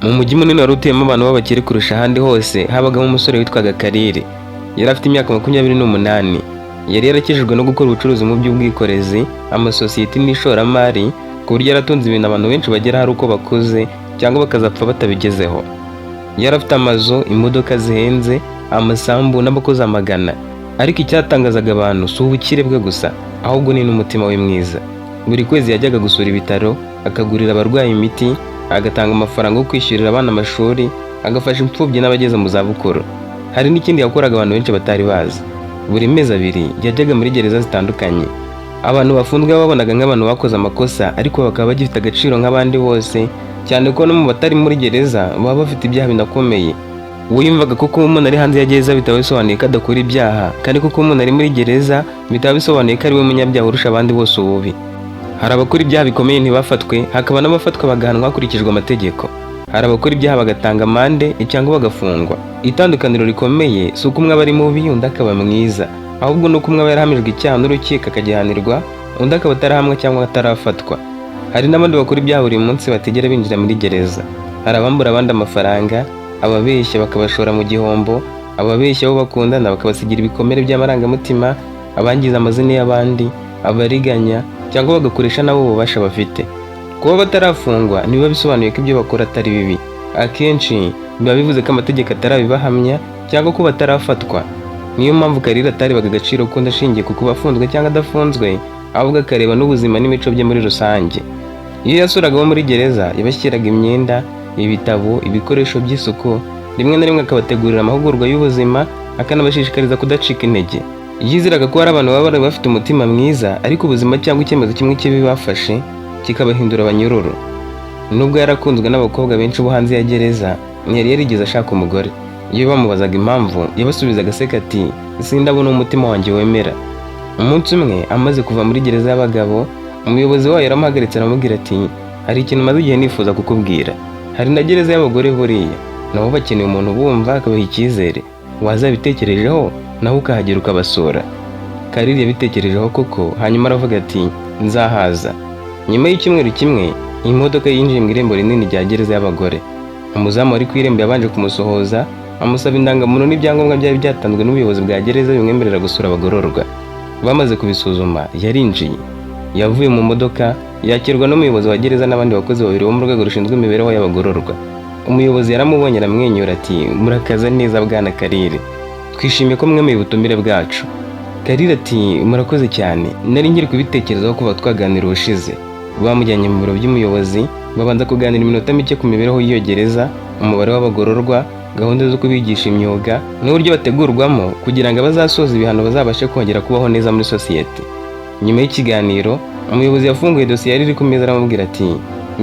Mu mujyi munini wari utuyemo abantu b'abakire kurusha ahandi hose habagamo umusore witwaga Karire. Yari afite imyaka 28. Yari yarakijijwe no gukora ubucuruzi mu by'ubwikorezi, amasosiyete n'ishoramari, ku buryo yaratunze ibintu abantu benshi bagera hari uko bakuze cyangwa bakazapfa batabigezeho. Yari afite amazu, imodoka zihenze, amasambu n'abakozi amagana. Ariko icyatangazaga abantu si ubukire bwe gusa, ahubwo ni n'umutima we mwiza. Buri kwezi yajyaga gusura ibitaro, akagurira abarwayi imiti, agatanga amafaranga yo kwishyurira abana amashuri, agafasha imfubyi n'abageze mu zabukuru. Hari n'ikindi yakoraga abantu benshi batari bazi. Buri mezi abiri yajyaga muri gereza zitandukanye. Abantu bafunzwe babonaga nk'abantu bakoze amakosa, ariko bakaba bagifite agaciro nk'abandi bose, cyane ko no mu batari muri gereza baba bafite ibyaha binakomeye. Wiyumvaga ko kuba umuntu ari hanze ya gereza bitaba bisobanuye ko adakora ibyaha, kandi ko kuba umuntu ari muri gereza bitaba bisobanuye ko ari we munyabyaha urusha abandi bose ububi. Hari abakora ibyaha bikomeye ntibafatwe, hakaba n'abafatwa bagahanwa hakurikijwe amategeko. Hari abakora ibyaha bagatanga amande cyangwa bagafungwa. Itandukaniro rikomeye si uko umwe aba ari mubi undi akaba mwiza, ahubwo ni uko umwe aba yarahamijwe icyaha n'urukiko akagihanirwa, undi akaba atarahamwa cyangwa atarafatwa. Hari n'abandi bakora ibyaha buri munsi batigera binjira muri gereza. Hari abambura abandi amafaranga, ababeshya bakabashora mu gihombo, ababeshya abo bakundana bakabasigira ibikomere by'amarangamutima, abangiza amazina y'abandi, abariganya cyangwa bagakoresha nabo ububasha bafite. Kuba batarafungwa nibiba bisobanuye ko ibyo bakora atari bibi. Akenshi biba bivuze ko amategeko atarabibahamya cyangwa ko batarafatwa. Niyo mpamvu Karire atarebaga agaciro ko ndashingiye ku kuba afunzwe cyangwa adafunzwe, ahubwo akareba n'ubuzima n'imico bye muri rusange. Iyo yasuraga abo muri gereza yabashyiraga imyenda, ibitabo, ibikoresho by'isuku, rimwe na rimwe akabategurira amahugurwa y'ubuzima, akanabashishikariza kudacika intege. Yizeraga ko hari abantu baba bari bafite umutima mwiza, ariko ubuzima cyangwa icyemezo kimwe kibi bafashe kikabahindura abanyururu. Nubwo yarakunzwe n'abakobwa benshi bo hanze ya gereza, ntiyari yarigeze ashaka umugore. Iyo bamubazaga impamvu yabasubizaga aseka ati sindabona umutima wanjye wemera. Umunsi umwe amaze kuva muri gereza y'abagabo, umuyobozi wayo yaramuhagaritse aramubwira ati hari ikintu maze igihe nifuza kukubwira. Hari na gereza y'abagore buriya, nabo bakeneye umuntu bumva akabaha icyizere. Wazabitekerejeho nawe ukahagera ukabasura. Karire yabitekerejeho koko, hanyuma aravuga ati nzahaza. Nyuma y'icyumweru kimwe, iyi modoka yinjiye mu irembo rinini rya gereza y'abagore. Umuzamu wari ku irembo yabanje kumusohoza, amusaba indangamuntu n'ibyangombwa byari byatanzwe n'ubuyobozi bwa gereza bimwemerera gusura abagororwa. Bamaze kubisuzuma yarinjiye. Yavuye mu modoka, yakirwa n'umuyobozi wa gereza n'abandi bakozi babiri bo mu rwego rushinzwe imibereho y'abagororwa. Umuyobozi yaramubonye aramwenyura ati murakaza neza bwana Karire, twishimiye ko mwemeye ubutumire bwacu. Karire ati murakoze cyane, nari nkiri kubitekerezaho kuba twaganira ubushize. Bamujyanye mu biro by'umuyobozi, babanza kuganira iminota mike ku mibereho y'iyo gereza, umubare w'abagororwa, gahunda zo kubigisha imyuga n'uburyo bategurwamo kugira ngo abazasoza ibihano bazabashe kongera kubaho neza muri sosiyete. Nyuma y'ikiganiro, umuyobozi yafunguye dosiye yari iri ku meza aramubwira ati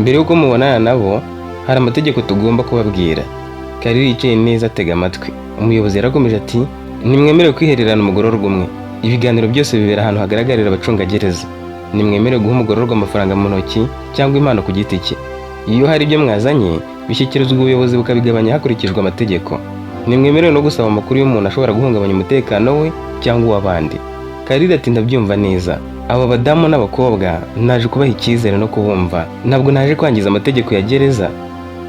mbere y'uko mubonana nabo hari amategeko tugomba kubabwira. Karire yicaye neza atega amatwi. Umuyobozi yarakomeje ati nimwemerewe kwihererana umugororwa umwe. Ibiganiro byose bibera ahantu hagaragarira abacungagereza. Nimwemerewe guha umugororwa amafaranga mu ntoki cyangwa impano ku giti cye. Iyo hari ibyo mwazanye bishyikirizwa ubuyobozi bukabigabanya hakurikijwe amategeko. Nimwemerewe no gusaba amakuru y'umuntu ashobora guhungabanya umutekano we cyangwa uw'abandi. Karire ati ndabyumva neza. Aba badamu n'abakobwa naje kubaha icyizere no kubumva, ntabwo naje kwangiza amategeko ya gereza.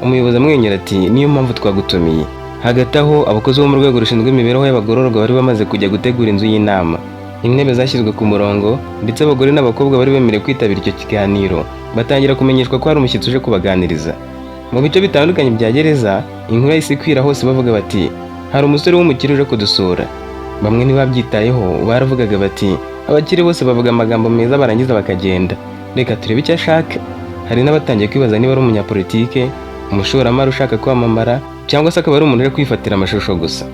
Umuyobozi amwenyura ati niyo mpamvu twagutumiye. Hagati aho abakozi bo mu rwego rushinzwe imibereho y'abagororwa bari bamaze kujya gutegura inzu y'inama. Intebe zashyizwe ku murongo, ndetse abagore n'abakobwa bari bemerewe kwitabira icyo kiganiro, batangira kumenyeshwa ko hari umushyitsi uje kubaganiriza. Mu bice bitandukanye bya gereza, inkuru yahise ikwira hose bavuga bati hari umusore w'umukire uje kudusura. Bamwe ntibabyitayeho, baravugaga bati abakire bose bavuga amagambo meza barangiza bakagenda, reka turebe icyo ashaka. Hari n'abatangiye kwibaza niba ari umunyapolitike, umushoramari ushaka kwamamara, cyangwa se akaba ari umuntu uri kwifatira amashusho gusa.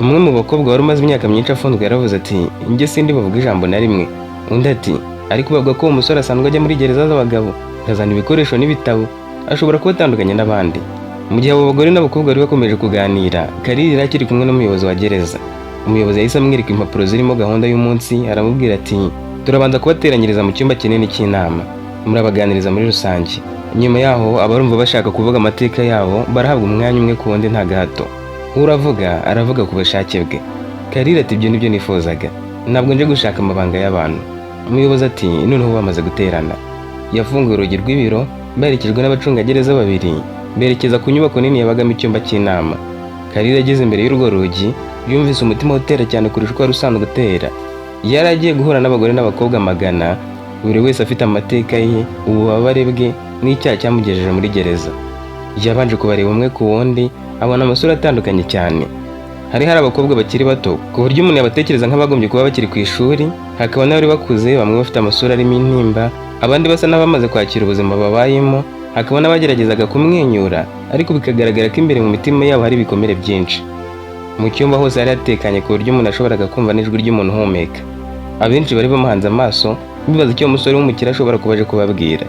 Umwe mu bakobwa wari umaze imyaka myinshi afunzwe yaravuze ati njye sindi bavuga ijambo na rimwe. Undi ati ariko bavuga ko uwo musore asanzwe ajya muri gereza z'abagabo, akazana ibikoresho n'ibitabo, ashobora kuba atandukanye n'abandi. Mu gihe abo bagore n'abakobwa bari bakomeje kuganira, Karire akiri kumwe n'umuyobozi wa gereza. Umuyobozi yahise amwereka impapuro zirimo gahunda y'umunsi, aramubwira ati turabanza kubateranyiriza mu cyumba kinini cy'inama, murabaganiriza muri rusange. Nyuma yaho abarumva bashaka kuvuga amateka yabo barahabwa umwanya umwe ku wundi nta gahato. Uravuga aravuga ku bushake bwe. Karire ati ibyo nibyo nifuzaga, ntabwo nje gushaka amabanga y'abantu. Umuyobozi ati noneho bamaze guterana. Yafunguye urugi rw'ibiro, baherekejwe n'abacungagereza babiri, berekeza ku nyubako nini yabagamo icyumba cy'inama. Kalira ageze imbere y'urwo rugi yumvise umutima utera cyane kurusha uko wari usanzwe utera. Yari agiye guhura n'abagore n'abakobwa magana, buri wese afite amateka ye, ububabare bwe n'icyaha cyamugejeje muri gereza. Yabanje kubareba umwe ku wundi, abona amasura atandukanye cyane. Hari abakobwa bakiri bato ku buryo umuntu yabatekereza nk'abagombye kuba bakiri ku ishuri, hakaba n'abari bakuze, bamwe bafite amasura arimo intimba, abandi basa n'abamaze kwakira ubuzima babayemo, hakaba n'abageragezaga kumwenyura ariko bikagaragara ko imbere mu mitima yabo hari ibikomere byinshi. Mu cyumba hose hari hatekanye ku buryo umuntu ashoboraga kumva n'ijwi ry'umuntu uhumeka. Abenshi bari bamuhanze amaso bibaza icyo umusore w'umukire ashobora kuba aje kubabwira.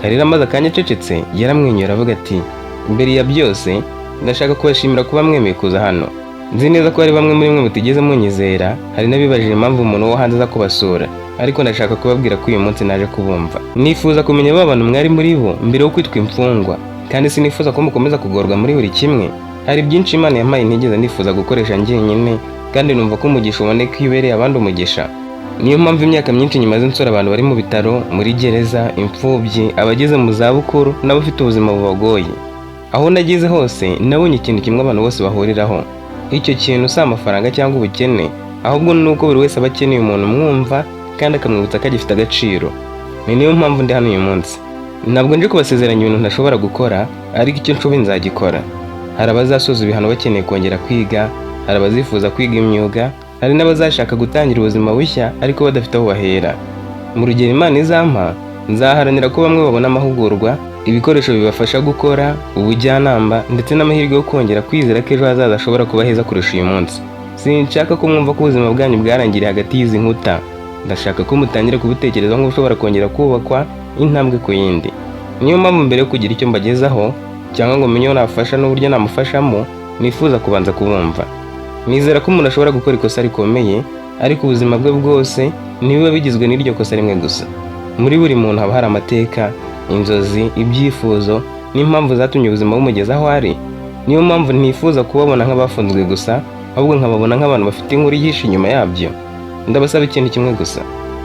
Kalira amaze akanya acecetse yaramwenyura avuga ati, imbere ya byose ndashaka kubashimira kuba mwemeye kuza hano. Nzi neza ko hari bamwe muri mwe mutigeze munyizera, hari n'abibajije impamvu umuntu wo hanze aza kubasura, ariko ndashaka kubabwira ko uyu munsi naje kubumva. Nifuza kumenya abantu mwari muri bo mbere yo kwitwa imfungwa, kandi sinifuza ko mukomeza kugorwa muri buri kimwe. Hari byinshi Imana yampaye ntigeze nifuza gukoresha njyenyine, kandi numva ko umugisha uboneka iyo ubereye abandi umugisha. Niyo mpamvu imyaka myinshi nyimaze nsura abantu bari mu bitaro, muri gereza, imfubyi, abageze mu zabukuru n'abafite ubuzima bubagoye. Aho nageze hose nabonye ikintu kimwe abantu bose bahuriraho. Icyo kintu si amafaranga cyangwa ubukene, ahubwo ni uko buri wese aba akeneye umuntu umwumva kandi akamwibutsa ko agifite agaciro. Ni niyo mpamvu ndi hano uyu munsi. Ntabwo nje kubasezeranya ibintu ntashobora gukora, ariko icyo nshoboye nzagikora. Hari abazasoza ibihano bakeneye kongera kwiga, hari abazifuza kwiga imyuga, hari n'abazashaka gutangira ubuzima bushya ariko badafite aho bahera. Mu rugero Imana izampa, nzaharanira ko bamwe babona amahugurwa, ibikoresho bibafasha gukora, ubujyanama ndetse n'amahirwe yo kongera kwizera ko ejo hazaza ashobora kuba heza kurusha uyu munsi. Sinshaka ko mwumva ko ubuzima bwanyu bwarangiriye hagati y'izi nkuta. Ndashaka ko mutangira kubutekereza nk'ushobora kongera kubakwa intambwe ku yindi. Niyo mpamvu mbere yo kugira icyo mbagezaho cyangwa ngo menye nafasha n'uburyo namufashamo, nifuza kubanza kubumva. Nizera ko umuntu ashobora gukora ikosa rikomeye, ariko ubuzima bwe bwose ntibiba bigizwe n'iryo kosa rimwe gusa. Muri buri muntu haba hari amateka, inzozi, ibyifuzo n'impamvu zatumye ubuzima bumugeza aho ari. Niyo mpamvu ntifuza kubabona nk'abafunzwe gusa, ahubwo nkababona nk'abantu bafite inkuru yihishe inyuma yabyo. Ndabasaba ikintu kimwe gusa,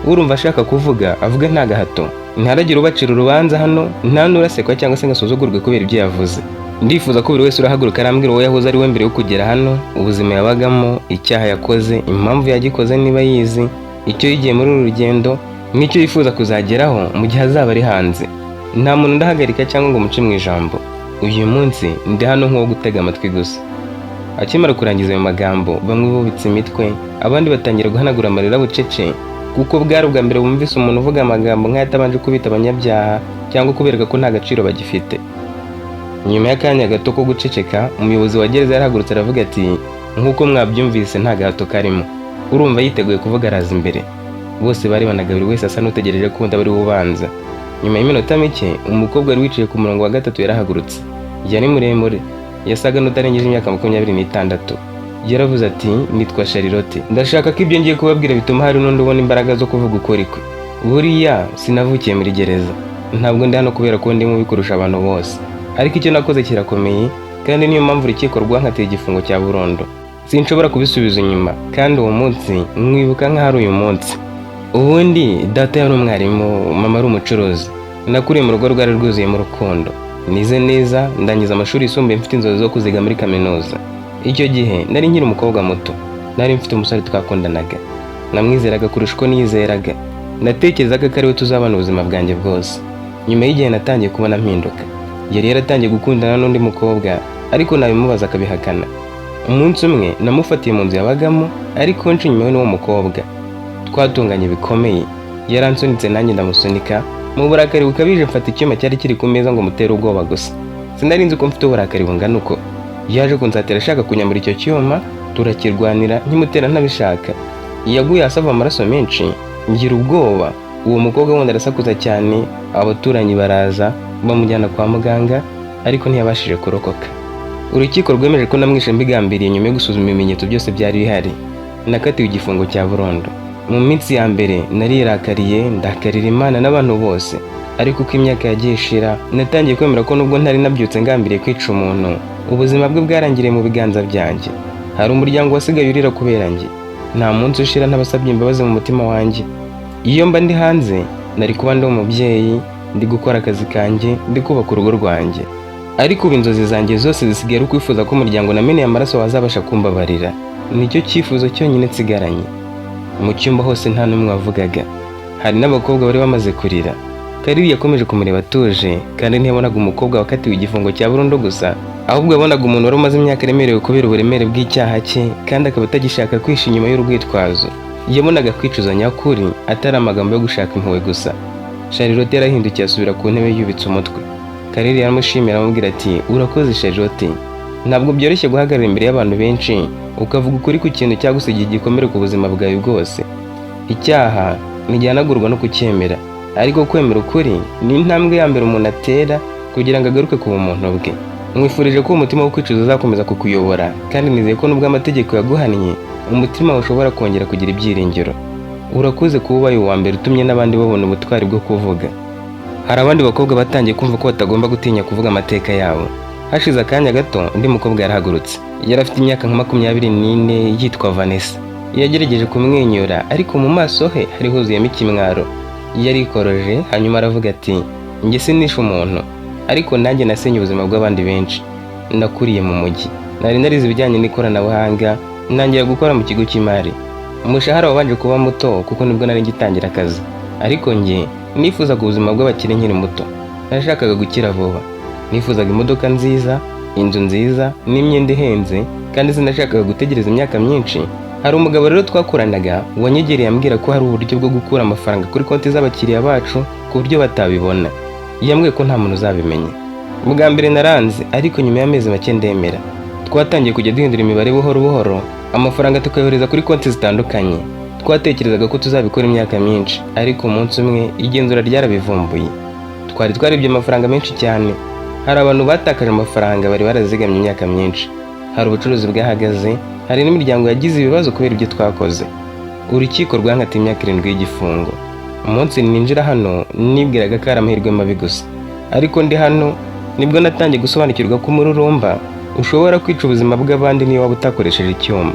urumva ashaka kuvuga avuge nta gahato, ntiharagira ubacira urubanza hano, nta n'urasekwa cyangwa se ngasuzugurwe kubera ibyo yavuze. Ndifuza ko buri wese urahaguruka arambwira uwo yahoze ari we mbere yo kugera hano, ubuzima yabagamo, icyaha yakoze, impamvu yagikoze niba yizi, icyo yigiye muri uru rugendo, n'icyo yifuza kuzageraho mu gihe azaba ari hanze. Nta muntu ndahagarika cyangwa ngo muce mu ijambo. Uyu munsi ndi hano nk'uwo gutega amatwi gusa. Akimara kurangiza ayo magambo, bamwe bubitse imitwe, abandi batangira guhanagura amarira bucece, kuko bwari ubwa mbere bumvise umuntu uvuga amagambo nk'aya atabanje kubita abanyabyaha cyangwa kubereka ko nta gaciro bagifite. Nyuma y'akanya gato ko guceceka, umuyobozi wa gereza yarahagurutse aravuga ati, nk'uko mwabyumvise nta gahato karimo. Urumva yiteguye kuvuga araza imbere. Bose barebanaga buri wese asa n'utegereje ko undi ari we ubanza. Nyuma y'iminota mike, umukobwa wari wicaye ku murongo wa gatatu yarahagurutse. Yari muremure, yasaga n'utarengeje imyaka 26. Yaravuze ati, nitwa Charlotte. Ndashaka ko ibyo ngiye kubabwira bituma hari n'undi ubona imbaraga zo kuvuga ukuri kwe. Buriya sinavukiye muri gereza, ntabwo ndi hano kubera ko ndi mubi kurusha abantu bose, ariko icyo nakoze kirakomeye, kandi niyo mpamvu urukiko rwankatiye igifungo cya burundu. Sinshobora kubisubiza inyuma, kandi uwo munsi mwibuka nk'ahari uyu munsi. Ubundi data yari umwarimu, mama ari umucuruzi. Nakuriye mu rugo rwari rwuzuyemo urukundo. Nize neza, ndangiza amashuri yisumbuye mfite inzozi zo kuziga muri kaminuza. Icyo gihe nari nkiri umukobwa muto, nari mfite umusore twakundanaga. Namwizeraga kurusha uko niyizeraga. Natekerezaga ko ari we tuzabana ubuzima bwanjye bwose. Nyuma y'igihe natangiye kubona mpinduka. Yari yaratangiye gukundana n'undi mukobwa, ariko nabimubaza akabihakana. Umunsi umwe namufatiye mu nzu yabagamo, ariko nci nyuma n'uwo mukobwa. Twatunganye bikomeye. Yaransunitse nanjye ndamusunika. Mu burakari bukabije mfata icyuma cyari kiri ku meza ngo mutere ubwoba gusa. Sinari nzi ko mfite uburakari bungana uko. Yaje kunsatira ashaka kunyambura icyo cyuma, turakirwanira nkimutera ntabishaka. Yaguye asava amaraso menshi, ngira ubwoba. Uwo mukobwa wundi arasakuza cyane, abaturanyi baraza bamujyana kwa muganga, ariko ntiyabashije kurokoka. Urukiko rwemeje ko namwishe mbigambiriye nyuma yo gusuzuma ibimenyetso byose byari bihari. Nakatiwe igifungo cya burundu. Mu minsi ya mbere narirakariye, ndakarira Imana n'abantu bose, ariko uko imyaka yagiye ishira, natangiye kwemera ko nubwo ntari nabyutse ngambiriye kwica umuntu, ubuzima bwe bwarangiriye mu biganza byanjye. Hari umuryango wasigaye urira kubera njye. Nta munsi ushira ntabasabye imbabazi mu mutima wanjye. Iyo mba ndi hanze, nari kuba ndi umubyeyi, ndi gukora akazi kanjye, ndi kubaka urugo rwanjye. ariko ubu inzozi zanjye zose zisigaye ari ukwifuza ko umuryango nameneye amaraso wazabasha kumbabarira. Nicyo cyifuzo cyonyine nsigaranye. Mu cyumba hose nta n'umwe wavugaga. Hari n'abakobwa bari bamaze kurira. Kariri yakomeje kumureba atuje, kandi ntiyabonaga umukobwa wakatiwe igifungo cya burundu gusa, ahubwo yabonaga umuntu wari umaze imyaka iremerewe kubera uburemere bw'icyaha cye, kandi akaba atagishaka kwisha inyuma y'urwitwazo. Yabonaga kwicuza nyakuri atari amagambo yo gushaka impuhwe gusa. Charlotte yarahindukiye asubira ku ntebe yubitse umutwe. Kariri yaramushimira amubwira ati urakoze Charlotte. Ntabwo byoroshye guhagarara imbere y'abantu benshi ukavuga ukuri ku kintu cyagusigiye igikomere ku buzima bwawe bwose. Icyaha ntigihanagurwa no kucyemera, ariko kwemera ukuri ni intambwe ya mbere umuntu atera kugira ngo agaruke ku bumuntu bwe. Mwifurije ko umutima wo kwicuza uzakomeza kukuyobora, kandi nizeye ko nubwo amategeko yaguhannye umutima ushobora kongera kugira ibyiringiro. Urakuze kuba ubaye uwa mbere utumye n'abandi babona ubutwari bwo kuvuga. Hari abandi bakobwa batangiye kumva ko batagomba gutinya kuvuga amateka yabo. Hashize akanya gato undi mukobwa yarahagurutse. Yari afite imyaka nka 24 yitwa Vanessa. Yagerageje kumwenyura ariko mu maso he hari huzuyemo ikimwaro. Yarikoroje hanyuma aravuga ati njye sinishe umuntu, ariko nanjye nasenye ubuzima bw'abandi benshi. Nakuriye mu mujyi, nari narize ibijyanye n'ikoranabuhanga, ntangira gukora mu kigo cy'imari. Umushahara wabanje kuba muto kuko nibwo nari ngitangira akazi, ariko njye nifuzaga ubuzima bw'abakire nkiri muto. Nashakaga gukira vuba. Nifuzaga imodoka nziza, inzu nziza n'imyenda ihenze, kandi sinashakaga gutegereza imyaka myinshi. Hari umugabo rero twakoranaga wanyegereye ambwira ko hari uburyo bwo gukura amafaranga kuri konti z'abakiriya bacu ku buryo batabibona. Yambwiye ko nta muntu uzabimenya. Bwa mbere naranze, ariko nyuma y'amezi make ndemera. Twatangiye kujya duhindura imibare buhoro buhoro, amafaranga tukayohereza kuri konti zitandukanye. Twatekerezaga ko tuzabikora imyaka myinshi, ariko umunsi umwe igenzura ryarabivumbuye. Twari twaribye amafaranga menshi cyane. Hari abantu batakaje amafaranga bari barazigamye imyaka myinshi. Hari ubucuruzi bwahagaze, hari n'imiryango yagize ibibazo kubera ibyo twakoze. Urukiko rwankatiye imyaka 7 y'igifungo. Umunsi ninjira hano nibwiraga ko ari amahirwe mabi gusa, ariko ndi hano nibwo natangiye gusobanukirwa ko umururumba ushobora kwica ubuzima bw'abandi niyo waba utakoresheje icyuma.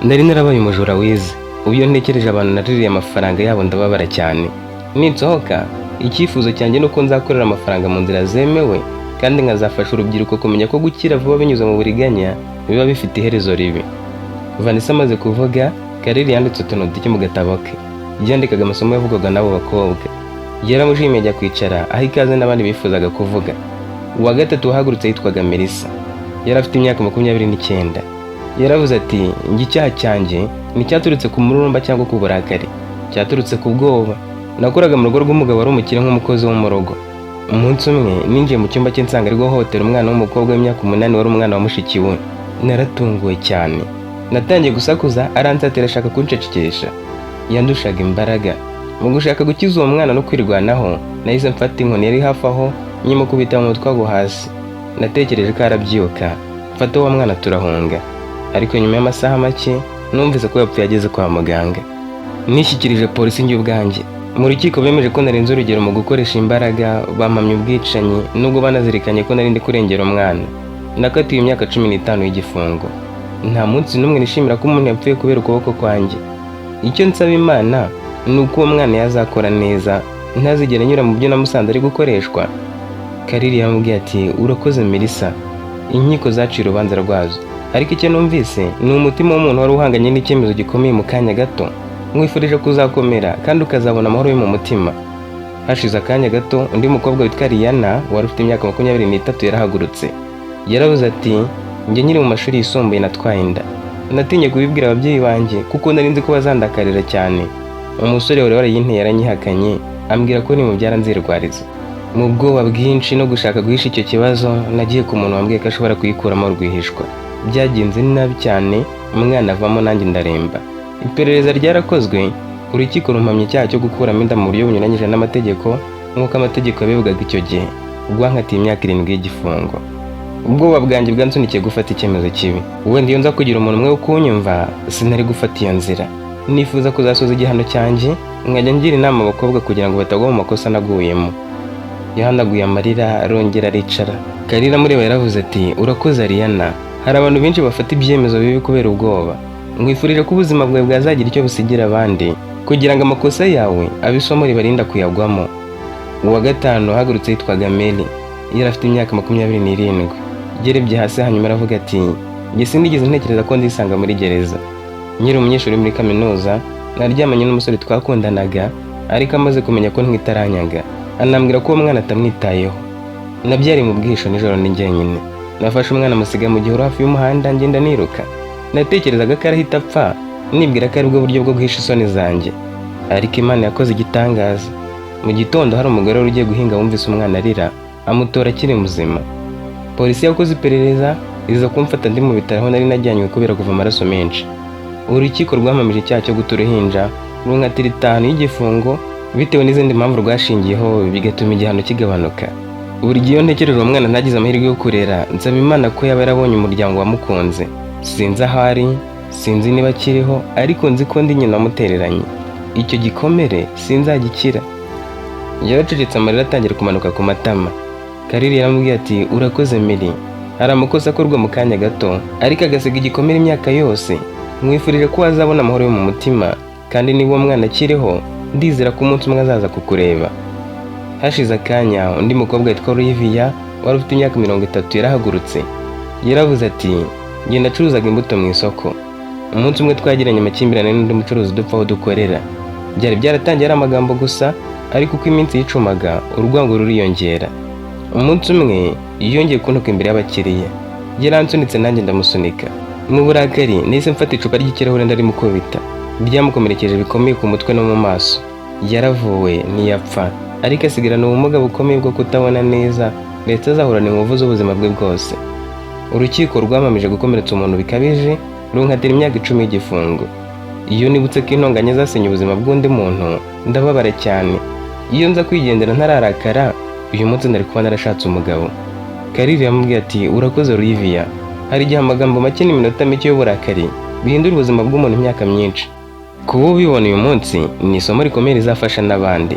Nari narabaye umujura wize. Ubu iyo ntekereje abantu naririye amafaranga yabo ndababara cyane. Ninsohoka icyifuzo cyanjye nuko nzakorera amafaranga mu nzira zemewe, kandi nkazafasha urubyiruko kumenya ko gukira vuba binyuze mu buriganya biba bifite iherezo ribi. Vanessa amaze kuvuga, Kariri yanditse utuntu duke mu gatabo ke. Yandikaga amasomo yavugwaga n'abo bakobwa. Yaramushimiye ajya kwicara aho ikaze n'abandi bifuzaga kuvuga. Uwa gatatu wahagurutse yitwaga Melissa. Yari afite imyaka 29. Yaravuze ati njye icyaha cyanjye nticyaturutse ku mururumba cyangwa ku burakari, cyaturutse ku bwoba. Nakoraga mu rugo rw'umugabo wari umukire nk'umukozi wo mu rugo. Umunsi umwe ninjiye mu cyumba cye nsanga ari guhohotera umwana w'umukobwa w'imyaka 8 wari umwana wa mushiki we. Naratunguwe cyane. Natangiye gusakuza aransatira ashaka kuncecekesha. Yandushaga imbaraga. Mu gushaka gukiza uwo mwana no kwirwanaho, nahise mfata inkoni yari hafi aho nyuma kubita mu mutwe agwa hasi. Natekereje ko arabyuka, mfata uwo mwana turahunga. Ariko nyuma y'amasaha make numvise ko yapfuye ageze kwa muganga. Nishyikirije polisi njye ubwanjye. Mu rukiko bemeje ko narenze urugero mu gukoresha imbaraga, bampamya ubwicanyi nubwo banazirikanye ko nari ndi kurengera umwana. Nakatiwe imyaka 15 y'igifungo. Nta munsi n'umwe nishimira ko umuntu yapfuye kubera ukuboko kwanjye. Icyo nsaba Imana ni uko uwo mwana yazakora neza, ntazigera anyura mu byo namusanze ari gukoreshwa. Kariri yamubwiye ati urakoze Melissa. Inkiko zaciye urubanza rwazo, ariko icyo numvise ni umutima w'umuntu wari uhanganye n'icyemezo gikomeye mu kanya gato. Mwifurije kuzakomera kandi ukazabona amahoro yo mu mutima. Hashize akanya gato undi mukobwa witwa Rihanna wari ufite imyaka 23 yarahagurutse. Yaravuze ati njye nyiri mu mashuri yisumbuye natwaye inda. Natinye kubibwira ababyeyi banjye kuko nari nzi ko bazandakarira cyane. Umusore wari warayinteye yaranyihakanye, ambwira ko ni mu byara nzirwariza. Mu bwoba bwinshi no gushaka guhisha icyo kibazo, nagiye ku muntu wambwiye ko ashobora kuyikuramo rwihishwa. Byagenze nabi cyane, umwana avamo nanjye ndaremba. Iperereza ryarakozwe, urukiko rumpamya icyaha cyo gukuramo inda mu buryo bunyuranyije n'amategeko nk'uko amategeko yabivugaga icyo gihe. Rwankatiye imyaka 7 y'igifungo. Ubwoba bwanjye bwansunikiye gufata icyemezo kibi. Wenda iyo nza kugira umuntu umwe wo kunyumva, sinari gufata iyo nzira. Nifuza kuzasoza igihano cyanjye, nkajya ngira inama abakobwa kugira ngo batagwa mu makosa naguyemo. Yahanaguye amarira arongera aricara. Karira mureba yaravuze ati urakoze Rihanna. Hari abantu benshi bafata ibyemezo bibi kubera ubwoba. Mwifurije ko ubuzima bwawe bwazagira icyo busigira abandi, kugira ngo amakosa yawe abe isomo ribarinda kuyagwamo. Uwa gatanu hagurutse yitwaga Meli. yari afite imyaka 27. Yarebye hasi hanyuma aravuga ati njye sinigeze ntekereza ko ndisanga muri gereza. Nkiri umunyeshuri muri kaminuza naryamanye n'umusore twakundanaga, ariko amaze kumenya ko ntwitaranyaga anambwira ko uwo mwana atamwitayeho. Nabyari mu bwihisho nijoro ni njyenyine. Nafashe umwana musiga mu gihuru hafi y'umuhanda ngenda niruka. Natekerezaga ko arahita apfa, nibwira ko aribwo buryo bwo guhisha isoni zanjye, ariko Imana yakoze igitangaza. Mu gitondo hari umugore wari ugiye guhinga wumvise umwana arira, amutora akiri muzima. Polisi yakoze iperereza iza kumfata ndi mu bitaro aho nari najyanywe kubera kuva amaraso menshi. Urukiko rwamamije icyaha cyo guta uruhinja runkatira 5 y'igifungo bitewe n'izindi mpamvu rwashingiyeho, bigatuma igihano kigabanuka. Buri gihe iyo ntekereje uwo mwana ntagize amahirwe yo kurera, nsaba Imana ko yaba yarabonye umuryango wamukunze. Sinzi aho ari, sinzi niba akiriho, ariko nzi ko ndi nyina wamutereranye. Icyo gikomere sinzagikira. Yaracecetse, amarira atangira kumanuka ku matama. Kariri yaramubwiye ati urakoze Mary, hari amakosa akorwa mu kanya gato ariko agasiga igikomere imyaka yose. Mwifurije ko wazabona amahoro yo mu mutima, kandi niba uwo mwana akiriho ndizera ko umunsi umwe azaza kukureba. Hashize akanya undi mukobwa witwa Olivia wari ufite imyaka 30 yarahagurutse. Yaravuze ati njye nacuruzaga imbuto mu isoko. Umunsi umwe twagiranye amakimbirane n'undi mucuruzi dupfa aho dukorera. Byari byaratangiye ari amagambo gusa, ariko uko iminsi yicumaga urwango ruriyongera. Umunsi umwe yongeye kuntuka imbere y'abakiriya. Yaransunitse nanjye ndamusunika. Mu burakari nahise mfata icupa ry'ikirahure ndarimukubita. Byamukomerekeje bikomeye ku mutwe no mu maso. Yaravuwe ntiyapfa, ariko asigarana ubumuga bukomeye bwo kutabona neza ndetse azahorana inkovu z'ubuzima bwe bwose. Urukiko rwamamije gukomeretsa umuntu bikabije runkatira imyaka 10 y'igifungo. Iyo nibutse ko intonganya zasenye ubuzima bw'undi muntu ndababara cyane. Iyo nza kwigendera ntararakara, uyu munsi nari kuba narashatse umugabo. Kariri yamubwiye ati urakoze Olivia, hari igihe amagambo make n'iminota mike y'uburakari bihindura ubuzima bw'umuntu imyaka myinshi. Kuba ubibona uyu munsi ni isomo rikomeye rizafasha n'abandi.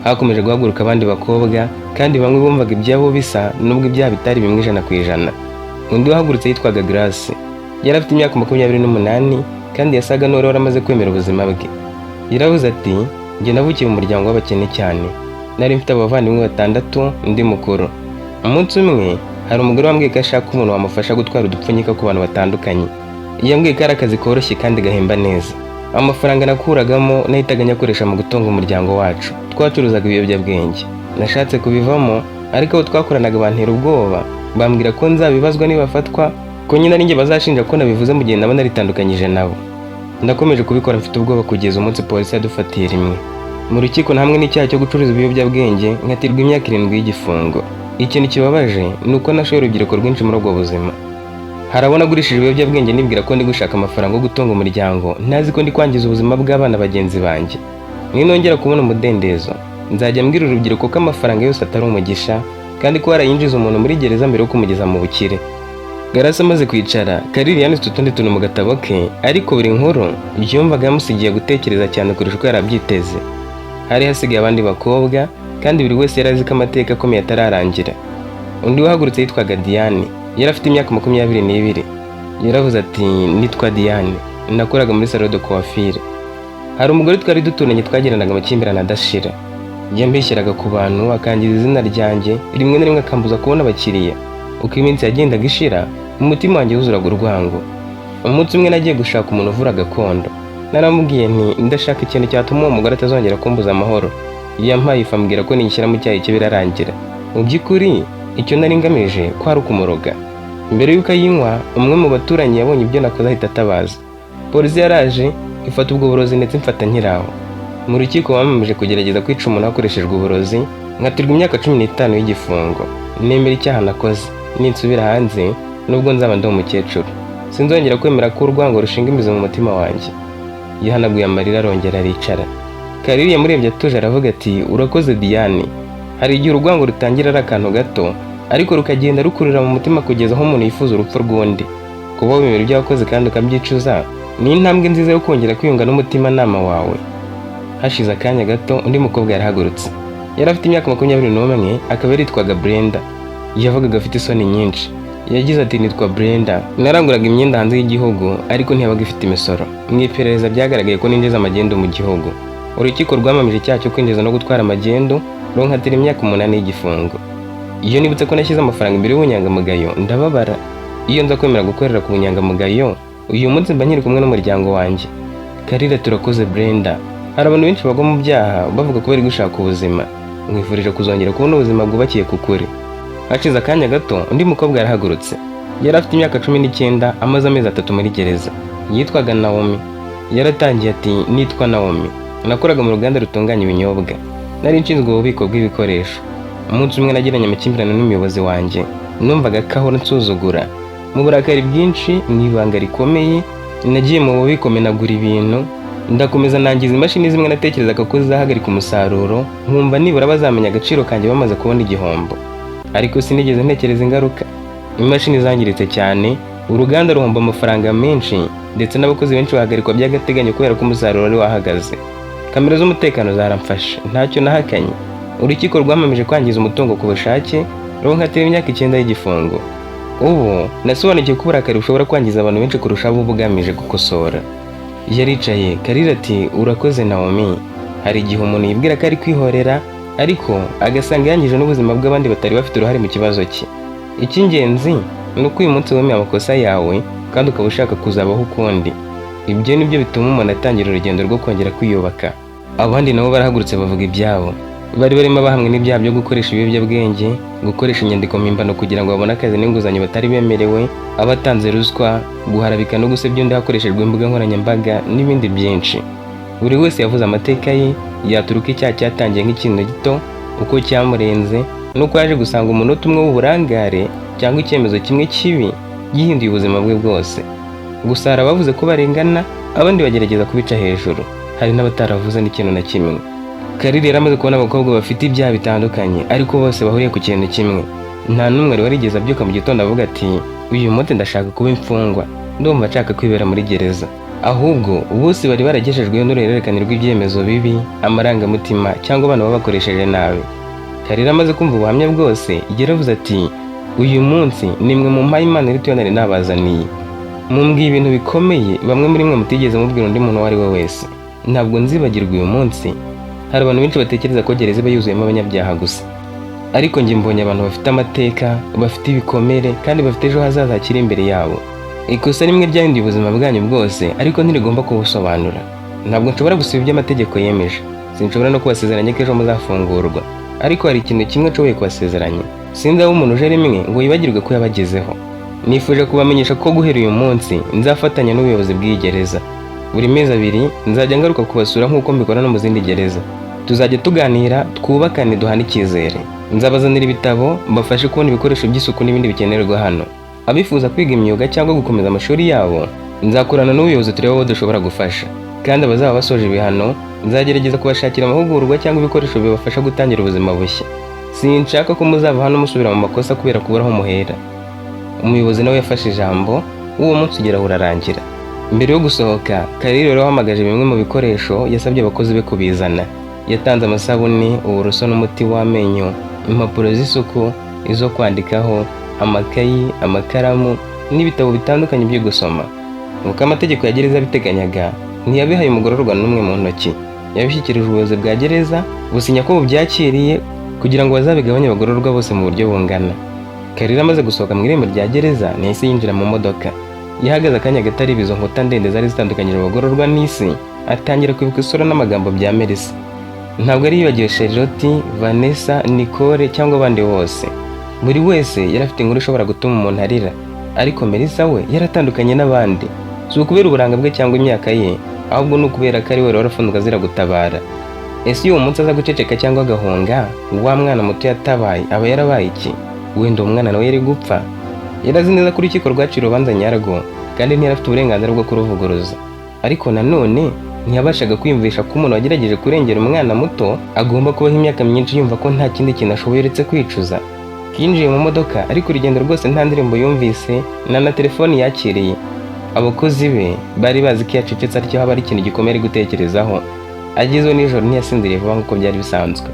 Hakomeje guhaguruka abandi bakobwa, kandi bamwe bumvaga ibyabo bisa nubwo ibyabo bitari bimwe 100%. Undi wahagurutse yitwaga Grace. Yari afite imyaka 28 kandi yasaga n'uwari waramaze kwemera ubuzima bwe. Yaravuze ati njye navukiye mu muryango w'abakene cyane. Nari mfite abavandimwe 6 ndi mukuru. Umunsi umwe hari umugore wambwiye ko ashaka umuntu wamufasha gutwara udupfunyika ku bantu batandukanye. Yambwiye ko ari akazi koroshye kandi gahemba neza. Amafaranga nakuragamo nahitaga nyakoresha mu gutunga umuryango wacu. Twacuruzaga ibiyobyabwenge. Nashatse kubivamo, ariko abo twakoranaga bantera ubwoba, bambwira ko nzabibazwa nibafatwa, ko nyine ari njye bazashinja ko nabivuze mu gihe nabo naritandukanyije nabo. Ndakomeje kubikora mfite ubwoba kugeza umunsi polisi yadufatiye rimwe. Mu rukiko hamwe n'icyaha cyo gucuruza ibiyobyabwenge nkatirwa imyaka 7 y'igifungo. Ikintu kibabaje ni uko nashoye urubyiruko rwinshi muri ubwo buzima. Harabona agurishije ibiyobyabwenge nibwira ko ndi gushaka amafaranga yo gutunga umuryango, ntazi ko ndi kwangiza ubuzima bw'abana bagenzi banjye. Ninongera kubona umudendezo, nzajya mbwira urubyiruko ko amafaranga yose atari umugisha, kandi ko warayinjiza umuntu muri gereza mbere yo kumugeza mu bukire. Garasa amaze kwicara, Kariri yanditse utundi tuntu mu gatabo ke, ariko buri nkuru yumvaga yamusigiye gutekereza cyane kurusha uko yarabyiteze. Hari hasigaye abandi bakobwa, kandi buri wese yari azi ko amateka akomeye atararangira. Undi wahagurutse yitwaga Diane. Yari afite imyaka 22. Yaravuze ati nitwa Diane, nakoraga muri salon de coiffure. Hari umugore twari duturanye twagiranaga amakimbirane adashira. Yambeshyeraga ku bantu akangiza izina ryanjye, rimwe na rimwe akambuza kubona abakiriya. Uko iminsi yagendaga ishira, umutima wanjye wuzuraga urwango. Umunsi umwe nagiye gushaka umuntu uvura gakondo. Naramubwiye nti ndashaka ikintu cyatuma uwo mugore atazongera kumbuza amahoro. Yampaye ifu ambwira ko nishyira mu cyayi cye birarangira. Mu by'ukuri icyo nari ngamije ko ari ukumuroga. Mbere y'uko ayinywa, umwe mu baturanyi yabonye ibyo nakoze ahita atabaza. Polisi yaraje ifata ubwo burozi ndetse mfata nkiraho. Mu rukiko bamamije kugerageza kwica umuntu hakoreshejwe uburozi, nkatirwa imyaka 15 y'igifungo. Nemera icyaha nakoze, ninsubira hanze nubwo nzaba ndi umukecuru, sinzongera kwemera ko urwango rushinga imizi mu mutima wanjye. Yahanaguye amarira arongera aricara. Kariri yamurebye atuje aravuga ati urakoze Diane, hari igihe urwango rutangira ari akantu gato, ariko rukagenda rukurira mu mutima kugeza aho umuntu yifuza urupfu rw'undi. Kuba wemera ibyo wakoze kandi ukabyicuza ni intambwe nziza yo kongera kwiyunga n'umutima nama wawe. Hashize akanya gato undi mukobwa yarahagurutse. Yari afite imyaka 21, akaba yitwaga Brenda. Yavugaga afite isoni nyinshi. Yagize ati nitwa Brenda, naranguraga imyenda hanze y'igihugu ariko ntiyabaga ifite imisoro. Mu iperereza byagaragaye ko ninjiza amagendo mu gihugu. Urukiko rwamamije icyaha cyo kwinjiza no gutwara amagendo runkatira imyaka 8 y'igifungo. Iyo nibutse ko nashyize amafaranga imbere y'ubunyangamugayo ndababara. Iyo nza kwemera gukorera ku bunyangamugayo, uyu munsi mba nkiri kumwe n'umuryango wanjye. Kalira turakoze Brenda. Hari abantu benshi bagwa mu byaha bavuga ko bari gushaka ubuzima. Mwifurije kuzongera kubona ubuzima bwubakiye ku kuri. Hashize akanya gato undi mukobwa yarahagurutse. Yari afite imyaka 19, amaze amezi 3 muri gereza. Yitwaga Naomi. Yaratangiye ati, nitwa Naomi. Nakoraga mu ruganda rutunganya ibinyobwa. Nari nshinzwe ububiko bw'ibikoresho. Umunsi umwe nagiranye amakimbirane n'umuyobozi wanjye. Numvaga kahora nsuzugura. Mu burakari bwinshi, mu ibanga rikomeye, nagiye mu bubiko menagura ibintu. Ndakomeza nangiza imashini zimwe natekerezaga ko zizahagarika umusaruro, nkumva nibura bazamenya agaciro kanjye bamaze kubona igihombo. Ariko sinigeze ntekereza ingaruka. Imashini zangiritse cyane, uruganda ruhomba amafaranga menshi, ndetse n'abakozi benshi bahagarikwa by'agateganyo kubera ko umusaruro wari wahagaze. Kamera z'umutekano zaramfashe, ntacyo nahakanye. Urukiko rwamamije kwangiza umutungo ku bushake, runkatira imyaka 9 y'igifungo. Ubu nasobanukiye ko uburakari bushobora kwangiza abantu benshi kurusha abo bugamije gukosora. Yaricaye, Kalira ati, urakoze Naomi. Hari igihe umuntu yibwira ko ari kwihorera, ariko agasanga yangije n'ubuzima bw'abandi batari bafite uruhare mu kibazo cye. Icy'ingenzi ni uko uyu munsi wemeye amakosa yawe kandi ukaba ushaka kuzabaho ukundi. Ibyo nibyo bituma umuntu atangira urugendo rwo kongera kwiyubaka. Abandi nabo barahagurutse bavuga ibyabo. Bari barimo bahamwe n'ibyaha byo gukoresha ibiyobyabwenge, gukoresha inyandiko mpimbano kugira ngo babone akazi n'inguzanyo batari bemerewe, abatanze ruswa, guharabika no gusebya undi hakoreshejwe imbuga nkoranyambaga n'ibindi byinshi. Buri wese yavuze amateka ye, yaturuka icyaha cyatangiye nk'ikintu gito, uko cyamurenze, nuko yaje gusanga umunota umwe w'uburangare cyangwa icyemezo kimwe kibi gihinduye ubuzima bwe bwose. Gusa hari abavuze ko barengana, abandi bagerageza kubica hejuru. Hari n'abataravuze n'ikintu na kimwe. Kalira yaramaze kubona abakobwa bafite ibyaha bitandukanye, ariko bose bahuriye ku kintu kimwe. Nta n'umwe warigeze abyuka mu gitondo avuga ati, uyu munsi ndashaka kuba imfungwa, ndumva nshaka kwibera muri gereza. Ahubwo bose bari baragejejweho n'uruhererekane rw'ibyemezo bibi, amarangamutima cyangwa abantu baba bakoresheje nabi. Kalira amaze kumva ubuhamya bwose, yaravuze ati, uyu munsi nimwe mu mpaye Imana iri tuyonari nabazaniye. Mumbwiye ibintu bikomeye bamwe muri mwe mutigeze mubwira undi muntu uwo ari we wese. Ntabwo nzibagirwa uyu munsi. Hari abantu benshi batekereza ko gereza iba yuzuyemo abanyabyaha gusa, ariko njye mbonye abantu bafite amateka, bafite ibikomere kandi bafite ejo hazaza hakiri imbere yabo. Ikosa rimwe ryahinduye ubuzima bwanyu bwose, ariko ntirigomba kubusobanura. Ntabwo nshobora gusiba ibyo amategeko yemeje, sinshobora no kubasezeranya ko ejo muzafungurwa, ariko hari ikintu kimwe nshoboye kubasezeranya. Sinzaho umuntu uje rimwe ngo yibagirwe ko yabagezeho. Nifuje kubamenyesha ko guhera uyu munsi nzafatanya n'ubuyobozi bw'iyi gereza. Buri mezi 2 nzajya ngaruka kubasura nk'uko mbikora no mu zindi gereza. Tuzajya tuganira, twubakane, duhane icyizere. Nzabazanira ibitabo, mbafashe kubona ibikoresho by'isuku n'ibindi bikenerwa hano. Abifuza kwiga imyuga cyangwa gukomeza amashuri yabo, nzakorana n'ubuyobozi turebe abo dushobora gufasha. Kandi abazaba basoje ibihano, nzagerageza kubashakira amahugurwa cyangwa ibikoresho bibafasha gutangira ubuzima bushya. Sinshaka ko muzava hano musubira mu makosa kubera kubura aho muhera. Umuyobozi nawe yafashe ijambo, uwo munsi ugera urarangira. Mbere yo gusohoka, Kalira rero wahamagaje bimwe mu bikoresho yasabye abakozi be kubizana. Yatanze amasabuni, uburoso n'umuti w'amenyo, impapuro z'isuku, izo kwandikaho, amakayi, amakaramu n'ibitabo bitandukanye byo gusoma. Nk'uko amategeko ya gereza biteganyaga, ntiyabihaye umugororwa n'umwe mu ntoki. Yabishyikirije ubuyobozi bwa gereza, businya ko bubyakiriye kugira ngo bazabigabanye abagororwa bose mu buryo bungana. Kalira amaze gusohoka mu irembo rya gereza, ntiyahise yinjira mu modoka. Yahagaze akanya gatari izo nkuta ndende zari zitandukanyije abagororwa n'isi, atangira kwibuka isura n'amagambo bya Melissa. Ntabwo ari yibagiwe Charlotte, Vanessa, Nicole cyangwa abandi bose. Buri wese yari afite inkuru ishobora gutuma umuntu arira, ariko Melissa we yaratandukanye n'abandi. Si ukubera uburanga bwe cyangwa imyaka ye, ahubwo ni ukubera ko ari we warafunzwe azira gutabara. Ese uwo munsi aza guceceka cyangwa agahunga, wa mwana muto yatabaye aba yarabaye iki? Wenda umwana nawe yari gupfa. Yarazi neza ko urukiko rwacira urubanza nyarwo, kandi ntiyarafite uburenganzira bwo kuruvuguruza. Ariko nanone ntiyabashaga kwiyumvisha ko umuntu wagerageje kurengera umwana muto agomba kubaho imyaka myinshi yumva ko nta kindi kintu ashoboye uretse kwicuza. Yinjiye mu modoka, ariko urugendo rwose nta ndirimbo yumvise, na telefoni yakiriye. Abakozi be bari bazi ko yacecetse atyo haba ari ikintu gikomeye gutekerezaho. Agezeho nijoro ntiyasinziriye vuba nk'uko byari bisanzwe.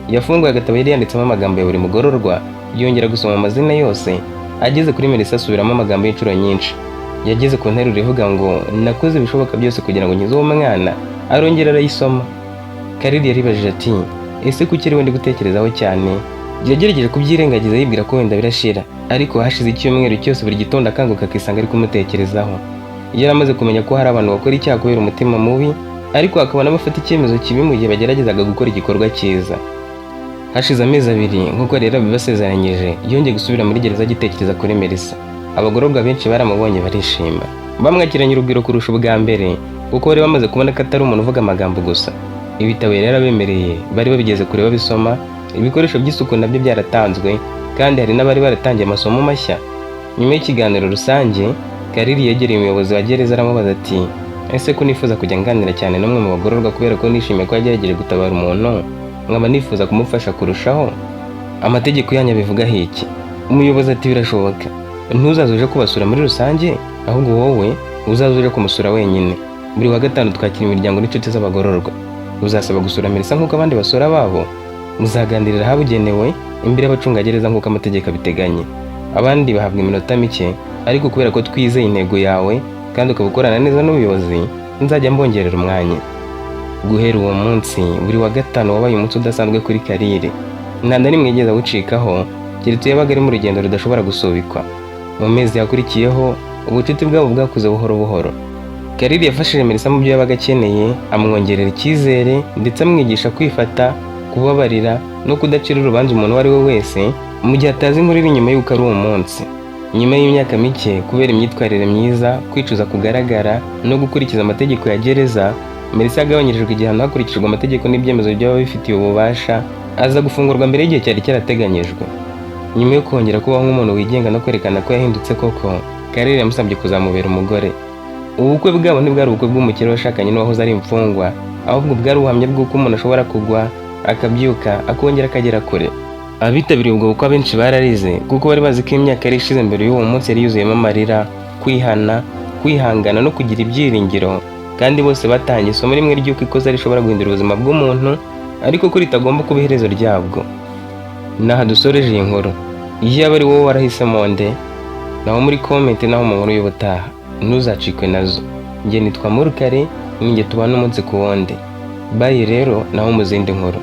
Yafunguye agatabo yari yanditsemo amagambo ya buri mugororwa, yongera gusoma amazina yose. Ageze kuri Melissa asubiramo amagambo y'inshuro nyinshi. Yageze ku nteruro ivuga ngo nakoze ibishoboka byose kugira ngo nkize uwo mwana. Arongera arayisoma. Kalira yaribajije ati, ese kuki ari we ndi gutekerezaho cyane? yagerageje kubyirengagiza yibwira ko wenda birashira, ariko hashize icyumweru cyose buri gitondo akanguka akisanga ari kumutekerezaho. Yari amaze kumenya ko hari abantu bakora icyaha kubera umutima mubi, ariko hakaba n'abafata icyemezo kibi mu gihe bageragezaga gukora igikorwa cyiza. Hashize amezi 2 nk'uko rero bibasezeranyije, yongeye gusubira muri gereza agitekereza kuri Melissa. Abagororwa benshi baramubonye barishima, bamwakiranye urugwiro kurusha ubwa mbere, kuko bari bamaze kubona ko atari umuntu uvuga amagambo gusa. Ibitabo yari yarabemereye bari babigeze kure babisoma, ibikoresho by'isuku nabyo byaratanzwe, kandi hari n'abari baratangiye amasomo mashya. Nyuma y'ikiganiro rusange, Kariri yegereye umuyobozi wa gereza aramubaza ati, ese ko nifuza kujya nganira cyane n'umwe mu bagororwa kubera ko nishimiye ko yagerageje gutabara umuntu, nkaba nifuza kumufasha kurushaho, amategeko yanyu abivugaho iki? Umuyobozi ati, birashoboka, ntuzaze uje kubasura muri rusange, ahubwo wowe uzaze uje kumusura wenyine. Buri wa gatanu twakira imiryango n'inshuti z'abagororwa. Uzasaba gusura Melissa nk'uko abandi basura babo, muzaganirira ahabugenewe imbere y'abacungagereza nk'uko amategeko abiteganya. Abandi bahabwa iminota mike, ariko kubera ko twizeye intego yawe kandi ukaba ukorana neza n'ubuyobozi, nzajya mbongerera umwanya. Guhera uwo munsi, buri wa gatanu wabaye umunsi udasanzwe kuri Karire. Nta na rimwe yigeze awucikaho, keretse yabaga ari mu rugendo rudashobora gusubikwa. Mu mezi yakurikiyeho, ubucuti bwabo bwakuze buhoro buhoro. Karire yafashije Melissa mu byo yabaga akeneye, amwongerera icyizere ndetse amwigisha kwifata, kubabarira no kudacira urubanza umuntu uwo ari we wese mu gihe atazi inkuru iri inyuma y'uko ari uwo munsi. Nyuma y'imyaka mike, kubera imyitwarire myiza, kwicuza kugaragara no gukurikiza amategeko ya gereza, Melissa yagabanyirijwe igihano hakurikijwe amategeko n'ibyemezo by'ababifitiye ububasha, aza gufungurwa mbere y'igihe cyari cyarateganyijwe. Nyuma yo kongera kubaho nk'umuntu wigenga no kwerekana ko yahindutse koko, Karire yamusabye kuzamubera umugore. Ubukwe bwabo ntibwari ubukwe bw'umukire washakanye n'uwahoze ari imfungwa, ahubwo bwari ubuhamya bw'uko umuntu ashobora kugwa, akabyuka, akongera akagera kure. Abitabiriye ubwo bukwe abenshi bararize, kuko bari bazi ko imyaka yari ishize mbere y'uwo munsi yari yuzuyemo amarira, kwihana, kwihangana no kugira ibyiringiro, kandi bose batangiye isomo rimwe ry'uko ikosa rishobora guhindura ubuzima bw'umuntu, ariko ko ritagomba kuba iherezo ryabwo. Naha dusoreje iyi nkuru. Iyaba ari wowe warahisemo nde? Naho muri comment naho mu nkuru y'ubutaha. Ntuzacikwe nazo. Njye nitwa Murukare, ninjye tubana umunsi ku wundi. Bye rero, naho mu zindi nkuru.